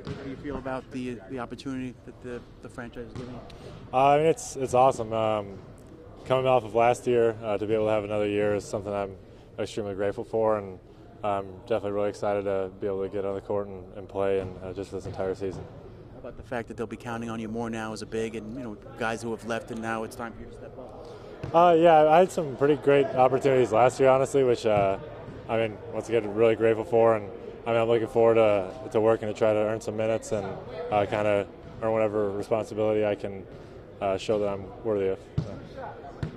How do you feel about the opportunity that the franchise is giving you? I mean, it's awesome. Coming off of last year, to be able to have another year is something I'm extremely grateful for, and I'm definitely really excited to be able to get on the court and play just this entire season. How about the fact that they'll be counting on you more now as a big, and guys who have left, and now it's time for you to step up? Yeah, I had some pretty great opportunities last year, honestly, which once again, really grateful for, and I'm looking forward to working to try to earn some minutes and kind of earn whatever responsibility I can show that I'm worthy of. So.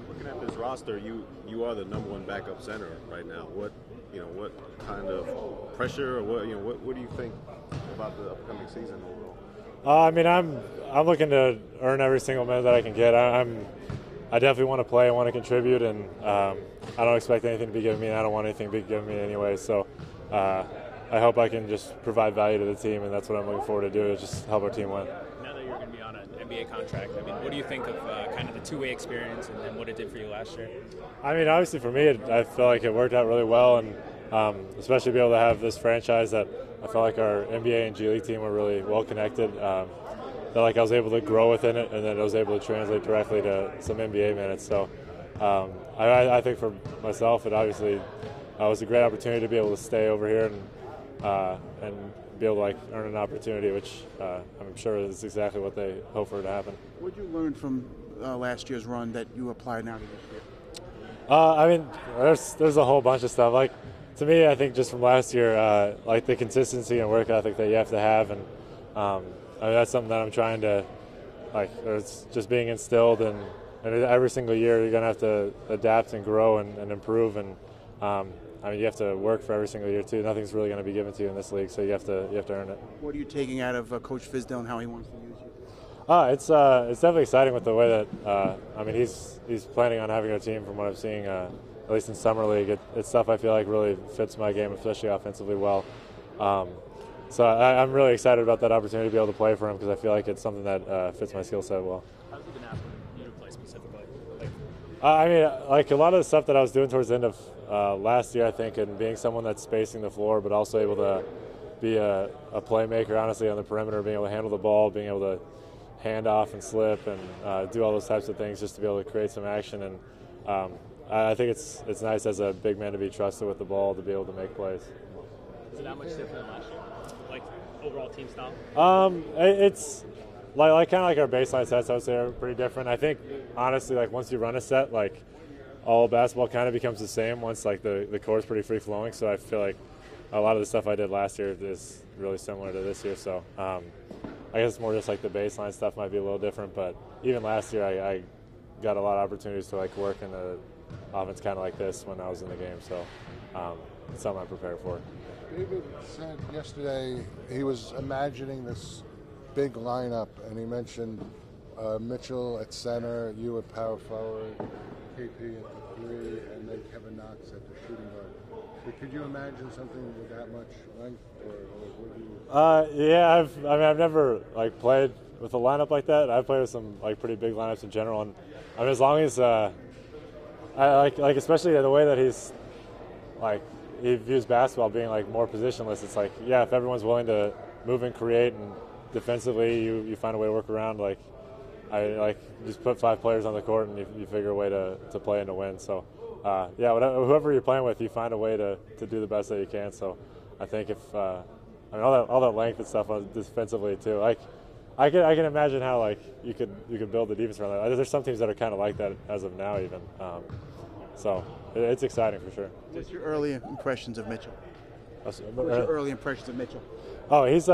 Looking at this roster, you are the number one backup center right now. What kind of pressure, or what do you think about the upcoming season overall? I'm looking to earn every single minute that I can get. I definitely want to play. I want to contribute, and I don't expect anything to be given me, and I don't want anything to be given me anyway. So I hope I can just provide value to the team, and that's what I'm looking forward to do, is just help our team win. Now that you're going to be on an NBA contract, what do you think of kind of the two-way experience and what it did for you last year? Obviously for me, I feel like it worked out really well, and especially be able to have this franchise that I felt like our NBA and G League team were really well connected. That I was able to grow within it, and then I was able to translate directly to some NBA minutes. So I think for myself, it obviously was a great opportunity to be able to stay over here and be able to earn an opportunity, which I'm sure is exactly what they hope for to happen. What did you learn from last year's run that you apply now to this year? There's a whole bunch of stuff. To me, I think just from last year, the consistency and work ethic that you have to have, and that's something that I'm trying to, it's just being instilled, and every single year you're going to have to adapt and grow and improve, and you have to work for every single year too. Nothing's really going to be given to you in this league, so you have to earn it. What are you taking out of Coach Fizdale and how he wants to use you? It's definitely exciting with the way that he's planning on having a team. From what I'm seeing, at least in summer league, it's stuff I feel like really fits my game, especially offensively well. So I'm really excited about that opportunity to be able to play for him, because I feel like it's something that fits my skill set well. How's he been asking you to play specifically? A lot of the stuff that I was doing towards the end of last year, I think, and being someone that's spacing the floor, but also able to be a playmaker, honestly, on the perimeter, being able to handle the ball, being able to hand off and slip and do all those types of things just to be able to create some action. And I think it's nice as a big man to be trusted with the ball, to be able to make plays. Is it that much different than last year? Overall team style? It's kind of like our baseline sets, I would say, are pretty different. I think, honestly, once you run a set, all basketball kind of becomes the same once the court's pretty free flowing. So I feel like a lot of the stuff I did last year is really similar to this year. So I guess it's more just the baseline stuff might be a little different. But even last year, I got a lot of opportunities to work in the offense kind of like this when I was in the game. So it's something I'm prepared for. David said yesterday he was imagining this big lineup, and he mentioned Mitchell at center, you at power forward, KP at the 3, and then Kevin Knox at the shooting guard. Could you imagine something with that much length, or would you? Yeah, I've never played with a lineup like that. I've played with some pretty big lineups in general, and as long as especially the way that he's he views basketball being more positionless. It's if everyone's willing to move and create, and defensively you find a way to work around. I just put 5 players on the court, and you figure a way to play and to win. So whoever you're playing with, you find a way to do the best that you can. So I think if all that length and stuff defensively too. I can imagine how you could build the defense around that. There's some teams that are kind of like that as of now even. So it's exciting for sure. What's your early impressions of Mitchell? Oh, he's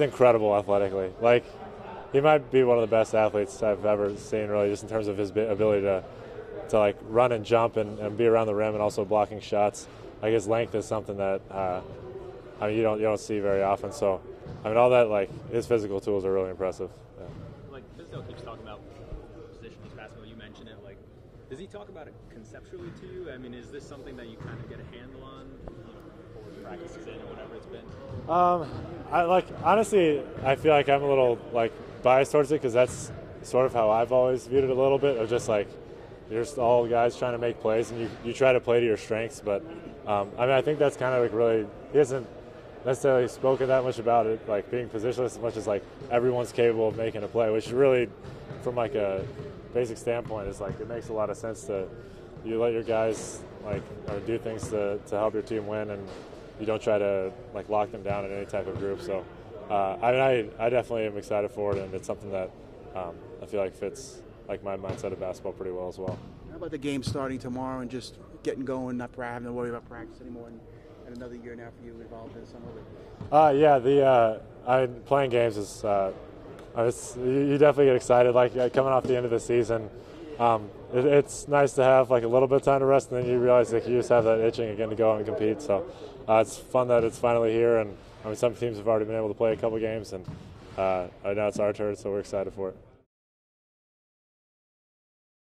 incredible athletically. He might be one of the best athletes I've ever seen, really, just in terms of his ability to run and jump and be around the rim and also blocking shots. His length is something that you don't see very often. So all that his physical tools are really impressive. Yeah. Fizdale keeps talking about positionless basketball. You mentioned it. Does he talk about it conceptually to you? Is this something that you kind of get a handle on, before practices in or whatever it's been? Honestly, I feel like I'm a little biased towards it, because that's sort of how I've always viewed it a little bit, of just you're just all guys trying to make plays, and you try to play to your strengths. But I think that's kind of really, he necessarily spoken that much about it, like being positionless as much as like everyone's capable of making a play, which is really, from like a basic standpoint, is like it makes a lot of sense to you let your guys like or do things to help your team win, and you don't try to like lock them down in any type of group. So I definitely am excited for it, and it's something that I feel like fits like my mindset of basketball pretty well as well. How about the game starting tomorrow and just getting going, not having to worry about practice anymore, and another year now for you involved in some of it? Playing games is you definitely get excited. Like coming off the end of the season, it's nice to have like a little bit of time to rest, and then you realize that you just have that itching again to go out and compete. So it's fun that it's finally here, and I mean some teams have already been able to play a couple games, and now it's our turn, so we're excited for it.